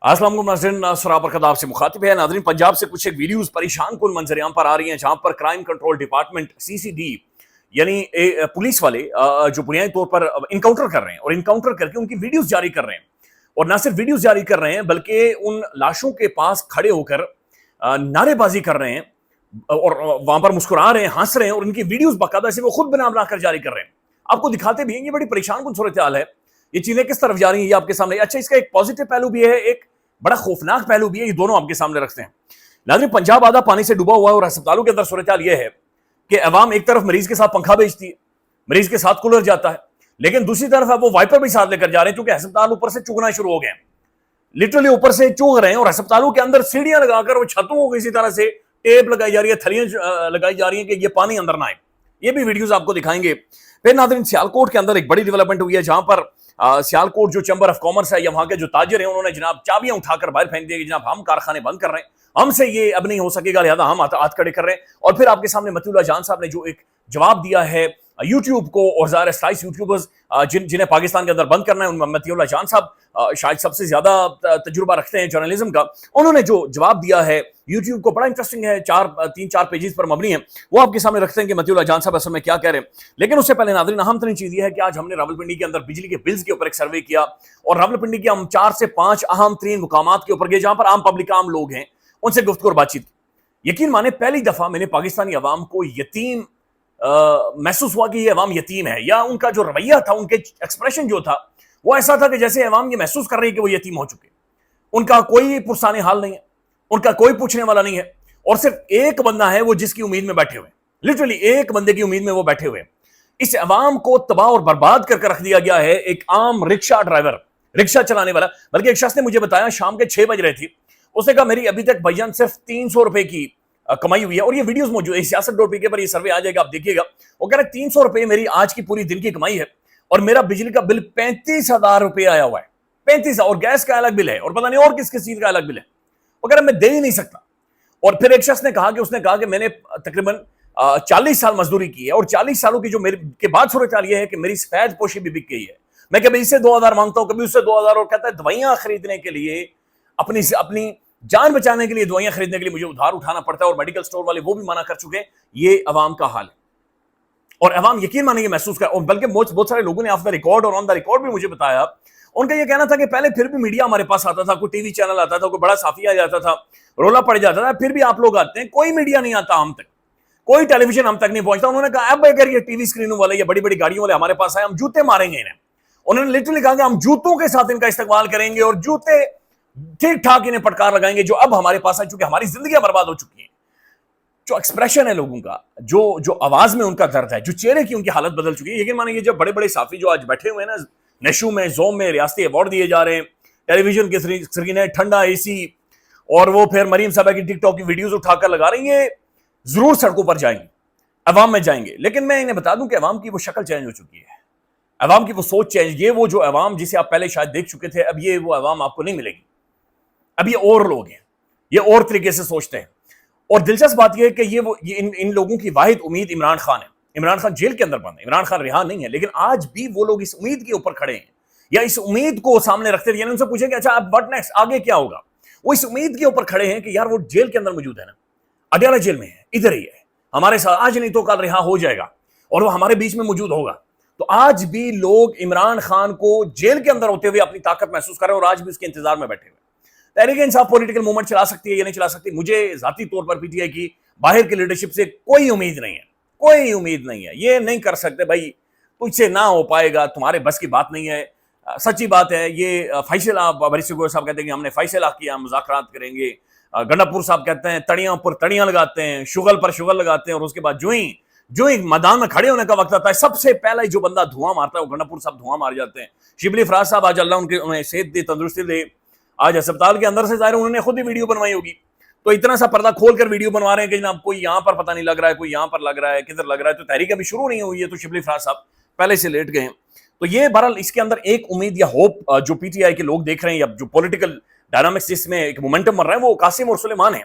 अस्सलाम वालेकुम नाज़रीन, सराब बरकत आपसे मुखातिब है। नाज़रीन, पंजाब से कुछ एक वीडियोस परेशान कुन मंजरियाम पर आ रही हैं जहां पर क्राइम कंट्रोल डिपार्टमेंट सीसीडी यानी पुलिस वाले जो बुनियादी तौर पर इनकाउंटर कर रहे हैं और इनकाउंटर करके उनकी वीडियोस जारी कर रहे हैं। और ना सिर्फ वीडियोस जारी कर रहे हैं बल्कि उन लाशों के पास खड़े होकर नारेबाजी कर रहे हैं और वहां पर मुस्कुरा रहे हैं, हंस रहे हैं और उनकी वीडियोस बाकायदा से वो खुद बनाकर जारी कर रहे हैं। आपको दिखाते भी हैं। ये बड़ी परेशान कुन सूरत हाल है। ये चीजें किस तरफ जा रही हैं ये आपके सामने। अच्छा, इसका एक पॉजिटिव पहलू भी है, एक बड़ा खौफनाक पहलू भी है। ये दोनों आपके सामने रखते हैं। नाज़रीन, पंजाब आधा पानी से डूबा हुआ है और अस्पतालों के अंदर सूरत हाल यह है कि अवाम एक तरफ मरीज के साथ पंखा बेचती है, मरीज के साथ कूलर जाता है, लेकिन दूसरी तरफ अब वो वाइपर भी साथ लेकर जा रहे हैं क्योंकि अस्पताल ऊपर से चुगना शुरू हो गए हैं। लिटरली ऊपर से चुग रहे हैं और अस्पतालों के अंदर सीढ़ियां लगाकर वो छतों को किसी तरह से टेप लगाई जा रही है, थलियां लगाई जा रही है कि ये पानी अंदर ना आए। ये भी वीडियोस आपको दिखाएंगे। फिर नाज़रीन, सियालकोट के अंदर एक बड़ी डेवलपमेंट हुई है जहां पर सियालकोट जो चैम्बर ऑफ कॉमर्स है या वहां के जो ताजिर हैं उन्होंने जनाब चाबियां उठाकर बाहर फेंक दी कि जनाब हम कारखाने बंद कर रहे हैं, हमसे ये अब नहीं हो सकेगा, लिहाजा हम हाथ खड़े कर रहे हैं। और फिर आपके सामने मतीउल्लाह जान साहब ने जो एक जवाब दिया है यूट्यूब को और ज़ाहिर 27 यूट्यूबर्स जिन्हें पाकिस्तान के अंदर बंद करना है, उनमें मतीउल्लाह जान साहब शायद सबसे ज्यादा तजुर्बा रखते हैं जर्नलिज्म का। उन्होंने जो जवाब दिया है यूट्यूब को, बड़ा इंटरेस्टिंग है, 3-4 पेजेस पर मबनी है, वो आपके सामने रखते हैं कि मतीउल्लाह जान साहब असल में क्या कह रहे हैं। लेकिन उससे पहले नाज़रीन, अहम तरीन चीज ये है कि आज हमने रावलपिंडी के अंदर बिजली के बिल्स के ऊपर एक सर्वे किया और रावलपिंडी के हम 4 से 5 अहम तरीन मुकामात के ऊपर गए जहां पर आम पब्लिक, आम लोग हैं, उनसे गुफ्तगू और बातचीत की। यकीन माने पहली दफा मैंने पाकिस्तानी अवाम को यतीम महसूस हुआ कि ये अवाम यतीम है, या उनका जो रवैया था, उनके एक्सप्रेशन जो था वो ऐसा था कि जैसे अवाम ये महसूस कर रही है कि वो यतीम हो चुके। उनका कोई पुरसाने हाल नहीं है, उनका कोई पूछने वाला नहीं है और सिर्फ एक बंदा है वो जिसकी उम्मीद में बैठे हुए, लिटरली एक बंदे की उम्मीद में वो बैठे हुए। इस अवाम को तबाह और बर्बाद कर रख दिया गया है। एक आम रिक्शा ड्राइवर, रिक्शा चलाने वाला, बल्कि एक शख्स ने मुझे बताया शाम के 6 बज रहे थी, उसने कहा मेरी अभी तक भाईजान सिर्फ 300 रुपए की कमाई हुई है। और ये वीडियोस मौजूद है सियासत.पी पर, ये सर्वे आ जाएगा, आप देखिएगा। वो कह रहे 300 रुपए मेरी आज की पूरी दिन की कमाई है और मेरा बिजली का बिल 35,000 रुपए आया हुआ है। 35, और गैस का अलग बिल है और पता नहीं और किस किस चीज का अलग बिल है। वो कह रहे मैं दे ही नहीं सकता। और फिर एक शख्स ने कहा कि उसने कहा कि मैंने तकरीबन 40 साल मजदूरी की है और 40 सालों की जो मेरे के बाद सूरत हाल ये है कि मेरी सफेद पोशी भी बिक गई है। मैं कभी इससे 2000 मांगता हूं, कभी उससे 2000, और कहता है दवाइयां खरीदने के लिए, अपनी जान बचाने के लिए दवाइयां खरीदने के लिए मुझे उधार उठाना पड़ता है और मेडिकल स्टोर वाले वो भी मना कर चुके हैं। ये अवाम का हाल है और अवाम यकीन मानेंगे महसूस कर। और बल्कि बहुत सारे लोगों ने ऑफ द रिकॉर्ड और ऑन द रिकॉर्ड भी मुझे बताया, उनका यह कहना था कि पहले फिर भी मीडिया हमारे पास आता था, कोई टीवी चैनल आता था, कोई बड़ा साफिया जाता था, रोला पड़ जाता था, फिर भी आप लोग आते हैं, कोई मीडिया नहीं आता हम तक, कोई टेलीविजन हम तक नहीं पहुंचता। उन्होंने कहा अब अगर ये टीवी स्क्रीनों वाले या बड़ी बड़ी गाड़ियों वाले हमारे पास आए, हम जूते मारेंगे इन्हें। उन्होंने लिटरली कहा कि हम जूतों के साथ इनका इस्तेमाल करेंगे और जूते ठीक ठाक इन्हें फटकार लगाएंगे जो अब हमारे पास है, चूंकि हमारी जिंदगियां बर्बाद हो चुकी हैं। जो एक्सप्रेशन है लोगों का, जो आवाज में उनका दर्द है, जो चेहरे की उनकी हालत बदल चुकी है। यकीन माने ये जो बड़े बड़े साफी जो आज बैठे हुए हैं ना, नशू में, जोम में, रियासती अवार्ड दिए जा रहे हैं, टेलीविजन के स्क्रीन, ठंडा एसी, और वो फिर मरीम साहब की टिकटॉक की वीडियोस उठाकर लगा रही है, जरूर सड़कों पर जाएंगे, अवाम में जाएंगे। लेकिन मैं इन्हें बता दूं कि अवाम की वो शक्ल चेंज हो चुकी है, अवाम की वो सोच चेंज। ये वो जो अवाम जिसे आप पहले शायद देख चुके थे, अब ये वो अवाम आपको नहीं मिलेगी। अब ये और लोग हैं, ये और तरीके से सोचते हैं। और दिलचस्प बात यह है कि ये इन लोगों की वाहिद उम्मीद इमरान खान है। इमरान खान जेल के अंदर बंद है, इमरान खान रिहा नहीं है, लेकिन आज भी वो लोग इस उम्मीद के ऊपर खड़े हैं या इस उम्मीद को सामने रखते हैं। उनसे पूछे कि अच्छा अब व्हाट नेक्स्ट, आगे क्या होगा। वो इस उम्मीद के ऊपर खड़े हैं कि यार वो जेल के अंदर मौजूद है ना, अडयाला जेल में है, इधर ही है हमारे साथ, आज नहीं तो कल रिहा हो जाएगा और वो हमारे बीच में मौजूद होगा। तो आज भी लोग इमरान खान को जेल के अंदर होते हुए अपनी ताकत महसूस कर रहे हैं और आज भी उसके इंतजार में बैठे हुए। तहरीक इंसाफ पॉलिटिकल मूवमेंट चला सकती है या नहीं चला सकती, मुझे जाती तौर पर पीटीआई की बाहर की लीडरशिप से कोई उम्मीद नहीं है, कोई उम्मीद नहीं है। ये नहीं कर सकते भाई, तुझसे ना हो पाएगा, तुम्हारे बस की बात नहीं है। सच्ची बात है। ये फैसला बरिश गोयल साहब कहते हैं कि हमने फैसला किया, मुज़ाकरात करेंगे। गंडापुर साहब कहते हैं तड़ियां पर तड़ियां लगाते हैं, शुगल पर शुगल लगाते हैं, और उसके बाद जो ही मैदान में खड़े होने का वक्त आता है, सबसे पहला जो बंदा धुआं मारता है वो गंडापुर साहब धुआं मार जाते हैं। शिबली फराज साहब, आज अल्लाह उन्हें सेहत दे, तंदुरुस्ती दे, आज अस्पताल के अंदर से जाहिर उन्होंने खुद ही वीडियो बनवाई होगी, तो इतना सा पर्दा खोल कर वीडियो बनवा रहे हैं कि जनाब कोई यहाँ पर पता नहीं लग रहा है, कोई यहाँ पर लग रहा है, किधर लग रहा है। तो तहरीक अभी शुरू नहीं हुई है, तो शिबली फराज साहब पहले से लेट गए हैं। तो ये बहरहाल इसके अंदर एक उम्मीद या होप जो पीटीआई के लोग देख रहे हैं, या जो पॉलिटिकल डायनामिक्स जिसमें एक मोमेंटम बन रहा है, वो कासिम और सुलेमान है।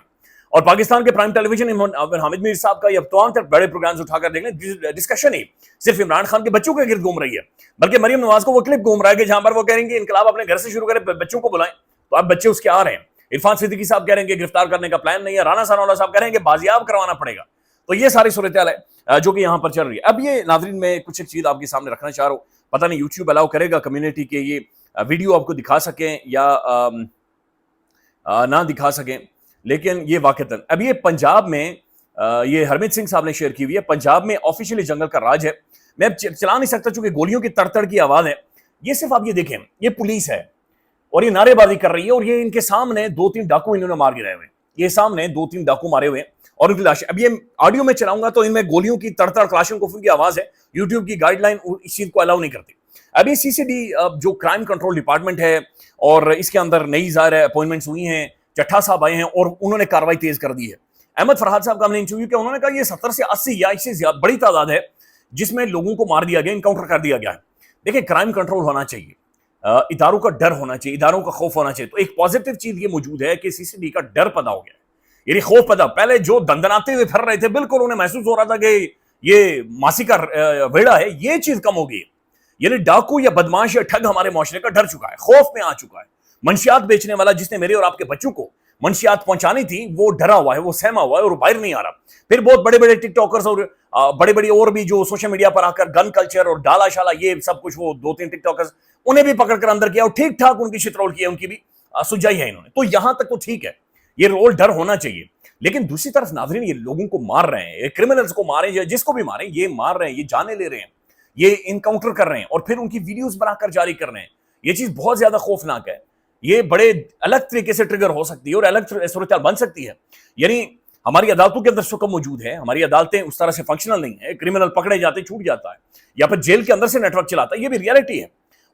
और पाकिस्तान के प्राइम टेलीविजन हामिद मीर साहब का या तमाम बड़े प्रोग्राम्स उठाकर देख लें, डिस्कशन ही सिर्फ इमरान खान के बच्चों के गिर्द घूम रही है, बल्कि मरीम नवाज को वो क्लिप घूम रहा है कि जहां पर वो कह रही है कि इनकलाब अपने घर से शुरू करें, बच्चों को बुलाएं। تو اب بچے اس کے آ رہے ہیں. عرفان صدیقی صاحب کہہ رہے ہیں کہ گرفتار کرنے کا پلان نہیں ہے, رانا ثناءاللہ صاحب کہہ رہے ہیں کہ بازیاب کروانا پڑے گا. تو یہ ساری صورتحال ہے جو کہ یہاں پر چل رہی ہے. اب یہ ناظرین میں کچھ ایک چیز آپ کے سامنے رکھنا چاہ رہا ہوں, پتہ نہیں یوٹیوب الاؤ کرے گا کمیونٹی کے یہ ویڈیو آپ کو دکھا سکیں یا نہ دکھا سکیں, لیکن یہ واقعتاً اب یہ پنجاب میں یہ ہرمیت سنگھ صاحب نے شیئر کی ہوئی ہے. پنجاب میں آفیشیلی جنگل کا راج ہے, میں اب چلا نہیں سکتا چونکہ گولیوں کی تڑ تڑ کی آواز ہے. یہ صرف آپ یہ دیکھیں, یہ پولیس ہے اور یہ نعرے بازی کر رہی ہے, اور یہ ان کے سامنے 2-3 ڈاکو انہوں نے مار گرائے ہوئے ہیں. یہ سامنے 2-3 ڈاکو مارے ہوئے ہیں اور ان کی لاشیں. اب یہ آڈیو میں چلاؤں گا تو ان میں گولیوں کی تڑ تڑ کلاشن کوفر کی آواز ہے. یوٹیوب کی گائیڈ لائن اس چیز کو الاؤ نہیں کرتی. ابھی سی سی ڈی جو کرائم کنٹرول ڈپارٹمنٹ ہے اور اس کے اندر نئی ظاہر اپوائنٹمنٹس ہوئی ہیں, چٹھا صاحب آئے ہیں اور انہوں نے کاروائی تیز کر دی ہے. احمد فرحاد صاحب کا ہم نے انٹرویو کیا, انہوں نے کہا یہ 70 سے 80 یا اس سے زیادہ بڑی تعداد ہے جس میں لوگوں کو مار دیا گیا, انکاؤنٹر کر دیا گیا ہے. دیکھیں کرائم کنٹرول ہونا چاہیے, اداروں کا ڈر ہونا چاہیے, اداروں کا خوف ہونا چاہیے. تو ایک پازیٹیو چیز یہ موجود ہے کہ سی سی ڈی کا ڈر پیدا ہو گیا ہے, یعنی خوف پیدا. پہلے جو دندناتے ہوئے پھر رہے تھے بالکل انہیں محسوس ہو رہا تھا کہ یہ ماسی کا ویڑا ہے, یہ چیز کم ہو گئی ہے. یعنی ڈاکو یا بدماش یا ٹھگ ہمارے معاشرے کا ڈر چکا ہے, خوف میں آ چکا ہے. منشیات بیچنے والا جس نے میرے اور آپ کے بچوں کو منشیات پہنچانی تھی وہ ڈرا ہوا ہے, وہ سہما ہوا ہے اور باہر نہیں آ رہا. پھر بہت بڑے بڑے ٹک ٹاکرز اور بڑے بڑے اور بھی جو سوشل میڈیا پر آ کر گن کلچر اور ڈالا شالا یہ سب کچھ, وہ 2-3 ٹک ٹاکرز انہیں بھی پکڑ کر اندر کیا اور ٹھیک ٹھاک ان کی شترول کی ہے, ان کی بھی سجائی ہے انہوں نے. تو یہاں تک تو ٹھیک ہے, یہ رول ڈر ہونا چاہیے. لیکن دوسری طرف ناظرین یہ لوگوں کو مار رہے ہیں, کرمنلز کو ماریں یا جس کو بھی ماریں, یہ مار رہے ہیں, یہ جانے لے رہے ہیں, یہ انکاؤنٹر کر رہے ہیں اور پھر ان کی ویڈیوز بنا کر جاری کر رہے ہیں. یہ چیز بہت زیادہ خوفناک ہے. یہ بڑے الگ طریقے سے ٹریگر ہو سکتی ہے اور الگ صورتحال بن سکتی ہے. یعنی ہماری عدالتوں کے اندر سکم موجود ہے, ہماری عدالتیں اس طرح سے فنکشنل نہیں ہیں. کرمنل پکڑے جاتے چھوٹ جاتا ہے یا پھر جیل کے اندر سے نیٹ ورک چلاتا ہے, یہ بھی ریالٹی ہے.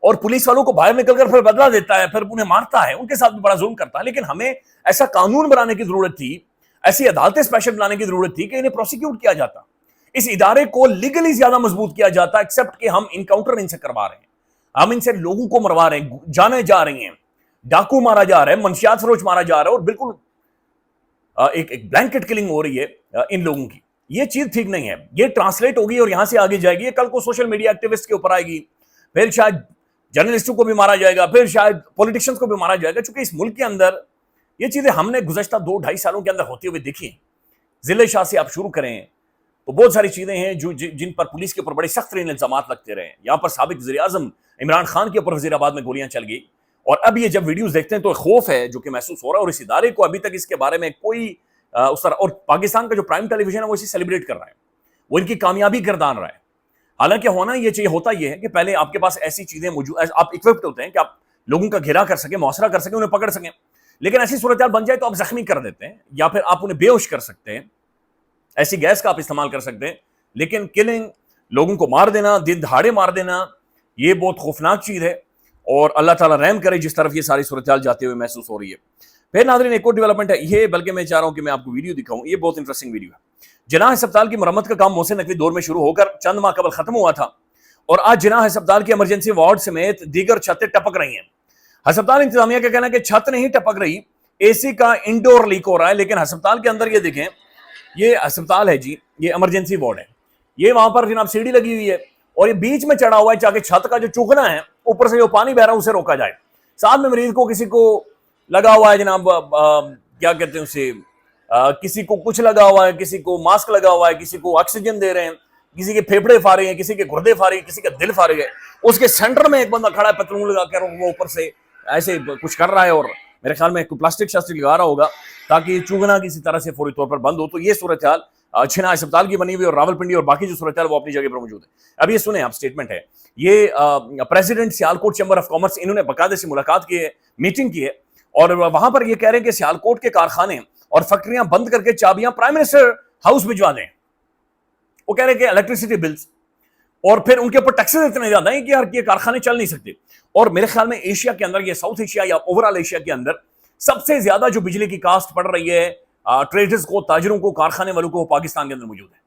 اور پولیس والوں کو باہر نکل کر پھر بدلا دیتا ہے, پھر انہیں مارتا ہے, ان کے ساتھ بھی بڑا ظلم کرتا ہے. لیکن ہمیں ایسا قانون بنانے کی ضرورت تھی, ایسی عدالتیں اسپیشل بنانے کی ضرورت تھی کہ انہیں پروسیکیوٹ کیا جاتا, اس ادارے کو لیگلی زیادہ مضبوط کیا جاتا, ایکسپٹ کہ ہم انکاؤنٹر ان سے کروا رہے ہیں, ہم ان سے لوگوں کو مروا رہے ہیں, جانے جا رہی ہیں, ڈاکو مارا جا رہا ہے, منشیات فروش مارا جا رہا ہے, اور بالکل ایک بلینکٹ کلنگ ہو رہی ہے ان لوگوں کی. یہ چیز ٹھیک نہیں ہے. یہ ٹرانسلیٹ ہوگی اور یہاں سے آگے جائے گی, یہ کل کو سوشل میڈیا ایکٹیوسٹ کے اوپر آئے گی, پھر شاید جرنلسٹوں کو بھی مارا جائے گا, پھر شاید پولیٹیشنز کو بھی مارا جائے گا. چونکہ اس ملک کے اندر یہ چیزیں ہم نے گزشتہ 2-2.5 سالوں کے اندر ہوتے ہوئے دیکھی ہیں. ضلع شاہ سے آپ شروع کریں تو بہت ساری چیزیں ہیں جو جن پر پولیس کے اوپر بڑے سخت ترین الزامات لگتے رہے. یہاں پر سابق وزیر اعظم عمران خان کے اوپر وزیر آباد میں گولیاں چل گئی, اور اب یہ جب ویڈیوز دیکھتے ہیں تو خوف ہے جو کہ محسوس ہو رہا ہے, اور اس ادارے کو ابھی تک اس کے بارے میں کوئی اس طرح, اور پاکستان کا جو پرائم ٹیلی ویژن ہے وہ اسے سیلیبریٹ کر رہا ہے, وہ ان کی کامیابی گردان رہا ہے. حالانکہ ہونا یہ چاہیے, ہوتا یہ ہے کہ پہلے آپ کے پاس ایسی چیزیں موجود, آپ اکوپڈ ہوتے ہیں کہ آپ لوگوں کا گھیرا کر سکیں, محاصرہ کر سکیں, انہیں پکڑ سکیں. لیکن ایسی صورتحال بن جائے تو آپ زخمی کر دیتے ہیں یا پھر آپ انہیں بے ہوش کر سکتے ہیں, ایسی گیس کا آپ استعمال کر سکتے ہیں. لیکن کلنگ, لوگوں کو مار دینا, دن دہاڑے مار دینا, یہ بہت خوفناک چیز ہے, اور اللہ تعالیٰ رحم کرے جس طرف یہ ساری صورتحال جاتے ہوئے محسوس ہو رہی ہے. پھر ناظرین ایک اور ڈیولپمنٹ ہے یہ, بلکہ میں چاہ رہا ہوں کہ میں آپ کو ویڈیو دکھاؤں, یہ بہت انٹرسٹنگ ویڈیو ہے. جناح ہسپتال کی مرمت کا کام محسن نقوی دور میں شروع ہو کر چند ماہ قبل ختم ہوا تھا, اور آج جناح ہسپتال کی ایمرجنسی وارڈ سمیت دیگر چھتیں ٹپک رہی ہیں. ہسپتال انتظامیہ کا کہنا ہے کہ چھت نہیں ٹپک رہی, اے سی کا انڈور لیک ہو رہا ہے. لیکن ہسپتال کے اندر یہ دیکھیں, یہ ہسپتال ہے جی, یہ ایمرجنسی وارڈ ہے, یہ وہاں پر جناب سیڑھی لگی ہوئی ہے, اور یہ بیچ میں چڑھا ہوا ہے تاکہ چھت کا جو چوکنا ہے اوپر سے جو پانی بہ رہا ہے اسے روکا جائے. ساتھ میں مریض کو کسی کو لگا ہوا ہے جناب کیا کہتے ہیں اسے, کسی کو کچھ لگا ہوا ہے, کسی کو ماسک لگا ہوا ہے, کسی کو آکسیجن دے رہے ہیں, کسی کے پھیپڑے فارغ ہیں, کسی کے گردے فارغ ہیں, کسی کا دل فارغ ہے. اس کے سینٹر میں ایک بندہ کھڑا ہے پتلون لگا کر, وہ اوپر سے ایسے کچھ کر رہا ہے, اور میرے خیال میں پلاسٹک شاسٹک لگا رہا ہوگا تاکہ چوگنا کسی طرح سے فوری طور پر بند ہو. تو یہ صورتحال جناح ہسپتال کی بنی ہوئی, اور راولپنڈی اور باقی جو صورتحال وہ اپنی جگہ پر موجود ہے. اب یہ سنیں آپ, اسٹیٹمنٹ ہے یہ, president Sialkot chamber of commerce, انہوں نے باقاعدہ سے ملاقات کی ہے, میٹنگ کی ہے, اور وہاں پر یہ کہہ رہے ہیں کہ سیالکوٹ کے کارخانے اور فیکٹریاں بند کر کے چابیاں پرائم منسٹر ہاؤس بھجوا دیں. وہ کہہ رہے ہیں کہ الیکٹریسٹی بلز اور پھر ان کے اوپر ٹیکسز اتنے زیادہ ہیں کہ یہ کارخانے چل نہیں سکتے. اور میرے خیال میں ایشیا کے اندر, یہ ساؤتھ ایشیا یا اوور آل ایشیا کے اندر سب سے زیادہ جو بجلی کی کاسٹ پڑ رہی ہے ٹریڈرز کو, تاجروں کو, کارخانے والوں کو, وہ پاکستان کے اندر موجود ہے.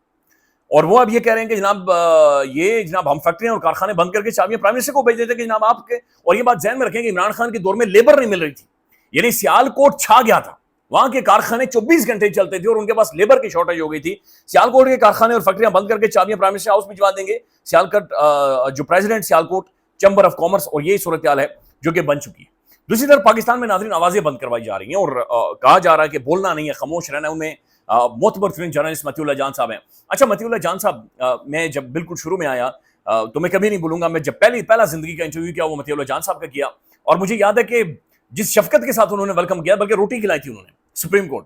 اور وہ اب یہ کہہ رہے ہیں کہ جناب ہم فیکٹریاں اور کارخانے بند کر کے چابیاں پرائم منسٹر کو بھیج دیتے کہ جناب آپ کے. اور یہ بات ذہن میں رکھیں کہ عمران خان کے دور میں لیبر نہیں مل رہی تھی, یعنی سیالکوٹ چھا گیا تھا, وہاں کے کارخانے 24 گھنٹے چلتے تھے اور ان کے پاس لیبر کی شارٹیج ہو گئی تھی. سیالکوٹ کے کارخانے اور فیکٹریاں بند کر کے چابیاں پرائم منسٹر ہاؤس بھجوا دیں گے سیالکوٹ جو president Sialkot chamber of commerce, اور یہی صورتحال ہے جو کہ بن چکی ہے. दूसरी तरफ पाकिस्तान में नाज़रीन आवाज़ें बंद करवाई जा रही हैं और कहा जा रहा है कि बोलना नहीं है, खामोश रहना है। उनमें मोतबर तरीन जर्नलिस्ट मतीउल्लाह जान साहब हैं। अच्छा, मतीउल्लाह जान साहब, मैं जब बिल्कुल शुरू में आया तो मैं कभी नहीं भूलूंगा, मैं जब पहला जिंदगी का इंटरव्यू किया वो मतीउल्लाह जान साहब का किया, और मुझे याद है कि जिस शफकत के साथ उन्होंने वेलकम किया, बल्कि रोटी खिलाई थी उन्होंने सुप्रीम कोर्ट।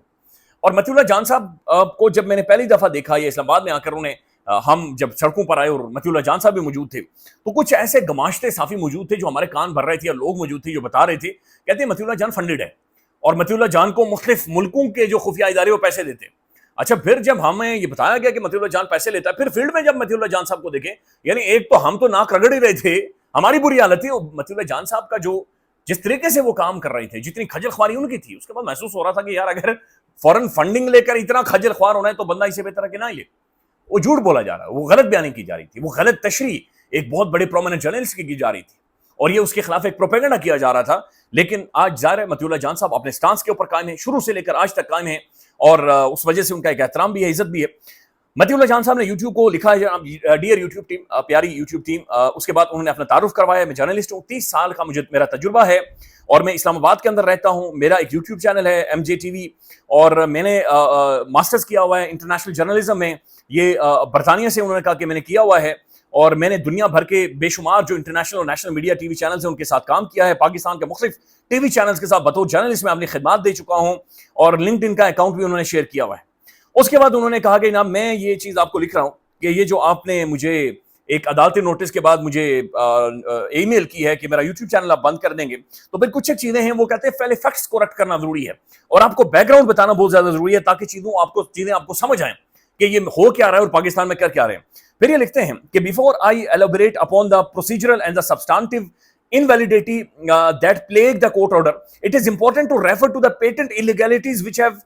और मतीउल्लाह जान साहब को जब मैंने पहली दफा देखा ये इस्लामाबाद में आकर, उन्हें हम जब सड़कों पर आए और मतीउल्लाह जान साहब भी मौजूद थे, तो कुछ ऐसे गमाश्ते साफी मौजूद थे जो हमारे कान भर रहे थे, या लोग मौजूद थे जो बता रहे थे, कहते हैं मतीउल्लाह जान फंडेड है और मतीउल्लाह जान को मुख्तलिफ मुल्कों के जो खुफिया इदारे वो पैसे देते हैं। अच्छा, फिर जब हमें ये बताया गया कि मतीउल्लाह जान पैसे लेता है, फिर फील्ड में जब मतीउल्लाह जान साहब को देखे, यानी एक तो हम तो नाक रगड़ ही रहे थे, हमारी बुरी हालत थी, और मतीउल्लाह जान साहब का जो जिस तरीके से वो काम कर रहे थे, जितनी खजल ख्वारी उनकी थी, उसके बाद महसूस हो रहा था कि यार अगर फॉरेन फंडिंग लेकर इतना खजल ख्वार होना है तो बंदा इसे बेहतर है कि ना ही ले। वो झूठ बोला जा रहा है, वो गलत बयानी की जा रही थी, वो गलत तशरीह एक बहुत बड़े प्रोमिनेंट जर्नलिस्ट की जा रही थी, और ये उसके खिलाफ एक प्रोपेगेंडा किया जा रहा था। लेकिन आज ज़ाहिर है मतीउल्लाह जान साहब अपने स्टांस के ऊपर कायम है, शुरू से लेकर आज तक कायम है, और उस वजह से उनका एक एहतराम भी है, इज्जत भी है। मतीउल्लाह जान साहब ने यूट्यूब को लिखा है, डियर यूट्यूब टीम, प्यारी यूट्यूब टीम। उसके बाद उन्होंने अपना तारुफ करवाया, मैं जर्नलिस्ट हूँ, 30 साल का मेरा तजुर्बा है, और मैं इस्लामाबाद के अंदर रहता हूँ। मेरा एक यूट्यूब चैनल है MJ TV, और मैंने मास्टर्स किया हुआ है इंटरनेशनल जर्नलिज्म में। ये बरतानिया से उन्होंने कहा कि मैंने किया हुआ है, और मैंने दुनिया भर के बेशुमार जो इंटरनेशनल और नेशनल मीडिया टीवी चैनल्स हैं उनके साथ काम किया है। पाकिस्तान के मुख्तलिफ टीवी चैनल्स के साथ बतौर जर्नलिस्ट में अपनी खिदमत दे चुका हूँ, और लिंक्डइन का अकाउंट भी उन्होंने शेयर किया हुआ है। उसके बाद उन्होंने कहा कि ना, मैं ये चीज़ आपको लिख रहा हूँ कि ये जो आपने मुझे एक अदालती नोटिस के बाद मुझे ईमेल की है कि मेरा यूट्यूब चैनल आप बंद कर देंगे, तो फिर कुछ एक चीज़ें हैं, वो कहते हैं पहले फैक्ट्स को रट करना जरूरी है, और आपको बैकग्राउंड बताना बहुत ज़्यादा जरूरी है, ताकि चीज़ें आपको समझ आएँ कि ये हो क्या रहा है और पाकिस्तान में कर क्या रहे हैं। फिर ये लिखते हैं कि before I elaborate upon the procedural and the substantive invalidity that plague the court order, it is important to refer to the patent illegalities which have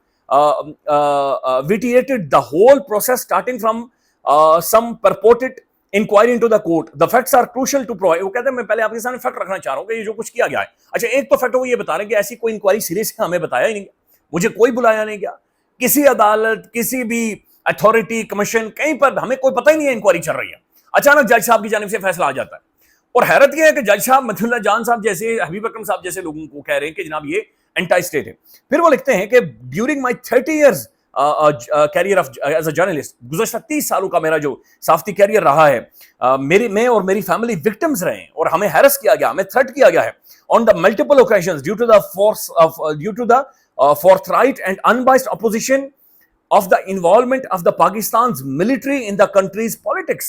vitiated the whole process, starting from some purported inquiry into the court. The facts are crucial to provide. वो कहते हैं मैं पहले आपके सामने fact रखना चाह रहा हूँ कि ये जो कुछ किया गया है। अच्छा, एक तो फैक्ट वो ये बता रहे हैं कि ऐसी कोई इंक्वायरी सिरे से हमें बताया ही नहीं, मुझे कोई बुलाया नहीं गया, किसी अदालत, किसी भी अथॉरिटी, कमीशन, कहीं पर हमें कोई पता ही नहीं है इंक्वायरी चल रही है। अचानक जज साहब की जानिब से फैसला आ जाता है, और हैरत यह है कि जज साहब मतीउल्लाह जान साहब जैसे, हबीब अकरम साहब जैसे लोगों को कह रहे हैं कि जनाब ये एंटी स्टेट है। फिर वो लिखते हैं कि during my 30 years career of as a journalist, गुज़श्ता 30 सालों का मेरा जो सहाफ़ती कैरियर रहा है, मैं और मेरी फैमिली विक्टिम्स रहे हैं, और हमें हैरस किया गया, हमें थ्रेट किया गया है on the multiple occasions due to the forthright and unbiased opposition of the involvement of the Pakistan's military in the country's politics.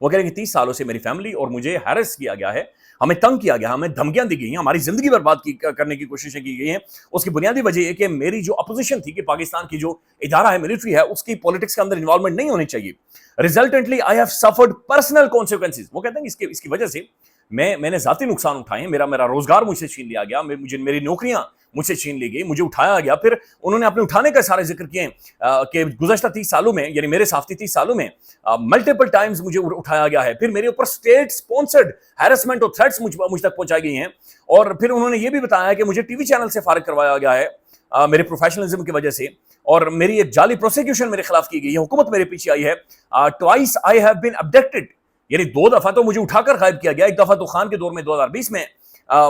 वो कह रहे हैं कि 30 सालों से मेरी फैमिली और मुझे हैरस किया गया है, हमें तंग किया गया, हमें धमकियां दी गई हैं, हमारी जिंदगी बर्बाद करने की कोशिशें की गई हैं। उसकी बुनियादी वजह यह कि मेरी जो अपोजिशन थी कि पाकिस्तान की जो इदारा है, मिलिट्री है, उसकी पॉलिटिक्स के अंदर इन्वॉल्वमेंट नहीं होनी चाहिए। Resultantly I have suffered personal consequences. वो कहते हैं इसकी वजह से मैंने जाती नुकसान उठाए हैं, मेरा रोजगार मुझसे छीन लिया गया, मेरी नौकरियां मुझसे छीन ली गई, मुझे उठाया गया। फिर उन्होंने अपने उठाने का सारे जिक्र किए कि गुज़श्ता 30 सालों में, यानी मेरे साफ़ती 30 सालों में मल्टीपल टाइम्स मुझे उठाया गया है। फिर मेरे ऊपर स्टेट स्पॉन्सर्ड हैरेसमेंट और थ्रेट्स मुझ तक पहुंचाई गई हैं, और फिर उन्होंने ये भी बताया कि मुझे टीवी चैनल से फारिग करवाया गया है मेरे प्रोफेशनलिज्म की वजह से, और मेरी एक जाली प्रोसिक्यूशन मेरे खिलाफ की गई है, हुकूमत मेरे पीछे आई है। Twice I have been abducted, यानी 2 दफा तो मुझे उठाकर गायब किया गया। एक दफा तो खान के दौर में 2020 में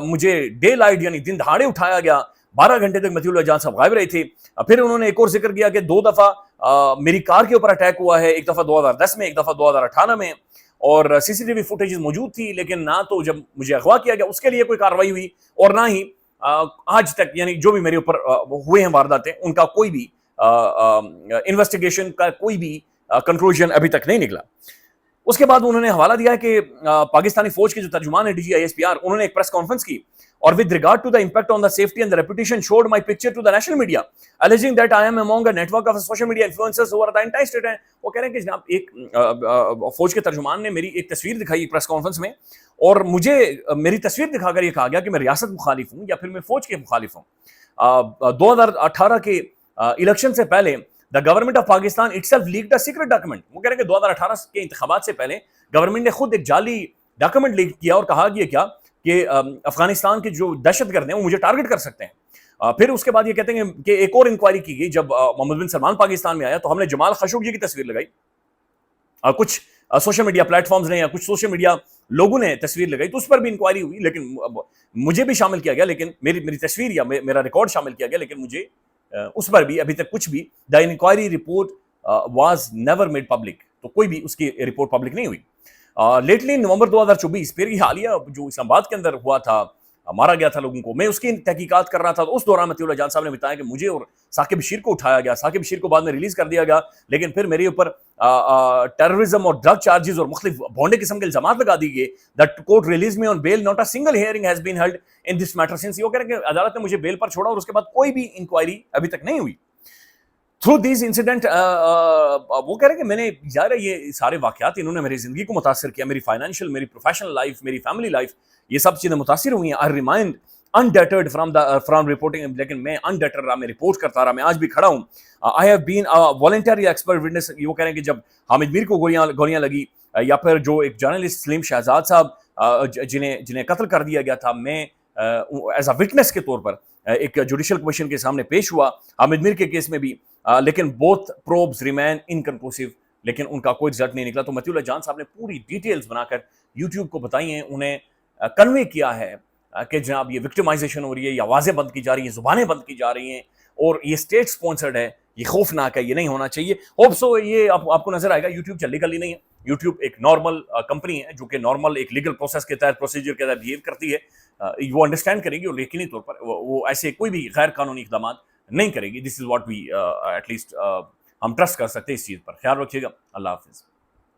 मुझे डे लाइट यानी दिन दहाड़े उठाया गया, 12 घंटे तक मतीउल्लाह जान साहब गायब रहे थे। फिर उन्होंने एक और जिक्र किया कि 2 दफा मेरी कार के ऊपर अटैक हुआ है, एक दफा 2010 में, एक दफा 2018 में, और सीसीटीवी फुटेज मौजूद थी, लेकिन ना तो जब मुझे अगवा किया गया उसके लिए कोई कार्रवाई हुई, और ना ही आज तक यानी जो भी मेरे ऊपर हुए हैं वारदातें, उनका कोई भी इन्वेस्टिगेशन का कोई भी कंक्लूजन अभी तक नहीं निकला। उसके बाद उन्होंने हवाला दिया है कि पाकिस्तानी फौज के जो तर्जुमान है DGISPR, उन्होंने एक प्रेस कॉन्फ्रेंस की, और with regard to the impact on the safety and the reputation showed my picture to the national media alleging that I am among a network of social media influencers who are the anti-state हैं। वो कह रहे हैं कि जनाब एक फौज के तर्जुमान ने मेरी एक तस्वीर दिखाई एक प्रेस कॉन्फ्रेंस में, और मुझे मेरी तस्वीर दिखाकर ये कहा गया कि मैं रियासत मुखालिफ हूँ या फिर मैं फौज के मुखालिफ हूँ। 2018 के इलेक्शन से पहले the government of Pakistan itself leaked a secret document. वो कह रहे हैं कि 2018 के इंतखाबात से पहले गवर्नमेंट ने खुद एक जाली डॉक्यूमेंट लीक किया, और कहा क्या कि अफगानिस्तान के जो दहशतगर्द हैं वो मुझे टारगेट कर सकते हैं। फिर उसके बाद ये कहते हैं कि एक और इंक्वायरी की गई, जब मोहम्मद बिन सलमान पाकिस्तान में आया तो हमने जमाल खशोगी की तस्वीर लगाई। कुछ सोशल मीडिया प्लेटफॉर्म्स ने या कुछ सोशल मीडिया لوگوں نے تصویر لگائی تو اس پر بھی انکوائری ہوئی, لیکن مجھے بھی شامل کیا گیا, لیکن میری تصویر یا میرا ریکارڈ شامل کیا گیا, لیکن مجھے اس پر بھی ابھی تک کچھ بھی the enquiry report was never made public, تو کوئی بھی اس کی رپورٹ پبلک نہیں ہوئی. لیٹلی نومبر 2024 پھر یہ حالیہ جو اسلام آباد کے اندر ہوا تھا, مارا گیا تھا لوگوں کو, میں اس کی تحقیقات کر رہا تھا, تو اس دوران مطیع اللہ جان صاحب نے بتایا کہ مجھے اور ثاقب بشیر کو اٹھایا گیا, ثاقب بشیر کو بعد میں ریلیز کر دیا گیا, لیکن پھر میرے اوپر ٹیررزم اور ڈرگ چارجز اور مختلف بھونڈے قسم کے الزامات لگا دی گئے. That court released me on bail, not a single hearing has been held in this matter since. یہ کہہ رہے ہیں کہ عدالت نے مجھے بیل پر چھوڑا اور اس کے بعد کوئی بھی انکوائری ابھی تک نہیں ہوئی. تھرو دیز انسیڈنٹ وہ کہہ رہے ہیں کہ میں نے ظاہر ہے یہ سارے واقعات انہوں نے میری زندگی کو متاثر کیا, میری فائنینشیل, میری پروفیشنل لائف, میری فیملی لائف, یہ سب چیزیں متاثر ہوئی ہیں. آئی ریمائنڈ undeterred from reporting, لیکن میں undeterred رہا, میں رپورٹ کرتا رہا, میں آج بھی کھڑا ہوں. I have been a voluntary expert witness. وہ کہہ رہے ہیں کہ جب حامد میر کو گولیاں لگی, یا پھر جو ایک جرنلسٹ سلیم شہزاد صاحب جنہیں قتل کر دیا گیا تھا, میں ایز اے وٹنس کے طور پر ایک جوڈیشل کمیشن کے سامنے پیش ہوا حامد میر کے کیس میں بھی, لیکن بوتھ پروبز ریمین انکنکلوسیو, لیکن ان کا کوئی رزلٹ نہیں نکلا. تو مطیع اللہ جان صاحب نے پوری ڈیٹیلز بنا کر یوٹیوب کو بتائی ہیں, انہیں کنوے کیا ہے کہ جناب یہ وکٹمائزیشن ہو رہی ہے, یہ آوازیں بند کی جا رہی ہیں, زبانیں بند کی جا رہی ہیں, اور یہ اسٹیٹ سپانسرڈ ہے, یہ خوفناک ہے, یہ نہیں ہونا چاہیے. ہوپ سو یہ آپ کو نظر آئے گا یوٹیوب چلی گلی نہیں ہے. یوٹیوب ایک نارمل کمپنی ہے جو کہ نارمل ایک لیگل پروسیس کے تحت, پروسیجر کے تحت بہیو کرتی ہے. وہ انڈرسٹینڈ کرے گی اور یقینی طور پر وہ ایسے کوئی بھی غیر قانونی اقدامات نہیں کرے گی. This is what we at least ہم ٹرسٹ کر سکتے ہیں اس چیز پر. خیال رکھیے گا. اللہ حافظ.